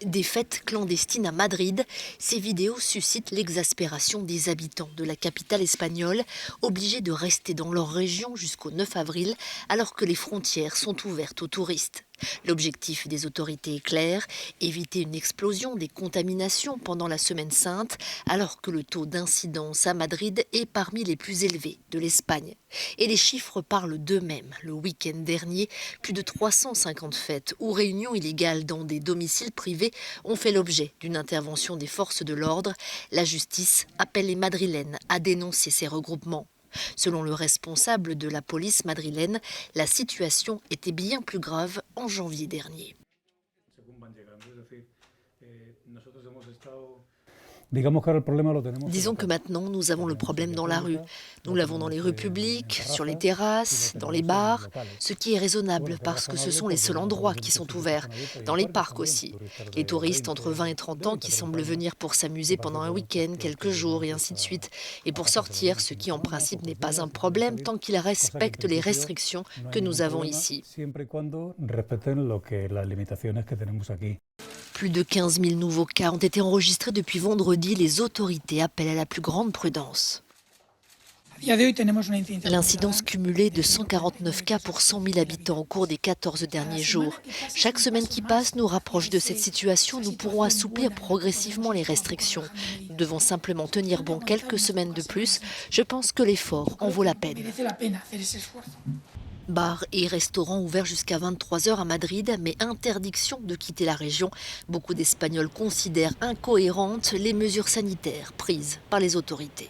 Des fêtes clandestines à Madrid, ces vidéos suscitent l'exaspération des habitants de la capitale espagnole, obligés de rester dans leur région jusqu'au 9 avril, alors que les frontières sont ouvertes aux touristes. L'objectif des autorités est clair, éviter une explosion des contaminations pendant la Semaine sainte, alors que le taux d'incidence à Madrid est parmi les plus élevés de l'Espagne. Et les chiffres parlent d'eux-mêmes. Le week-end dernier, plus de 350 fêtes ou réunions illégales dans des domiciles privés ont fait l'objet d'une intervention des forces de l'ordre. La justice appelle les Madrilènes à dénoncer ces regroupements. Selon le responsable de la police madrilène, la situation était bien plus grave en janvier dernier. Disons que maintenant, nous avons le problème dans la rue. Nous l'avons dans les rues publiques, sur les terrasses, dans les bars, ce qui est raisonnable parce que ce sont les seuls endroits qui sont ouverts, dans les parcs aussi. Les touristes entre 20 et 30 ans qui semblent venir pour s'amuser pendant un week-end, quelques jours et ainsi de suite, et pour sortir, ce qui en principe n'est pas un problème tant qu'ils respectent les restrictions que nous avons ici. Plus de 15 000 nouveaux cas ont été enregistrés depuis vendredi. Les autorités appellent à la plus grande prudence. L'incidence cumulée de 149 cas pour 100 000 habitants au cours des 14 derniers jours. Chaque semaine qui passe nous rapproche de cette situation. Nous pourrons assouplir progressivement les restrictions. Nous devons simplement tenir bon quelques semaines de plus. Je pense que l'effort en vaut la peine. Bars et restaurants ouverts jusqu'à 23 h à Madrid, mais interdiction de quitter la région. Beaucoup d'Espagnols considèrent incohérentes les mesures sanitaires prises par les autorités.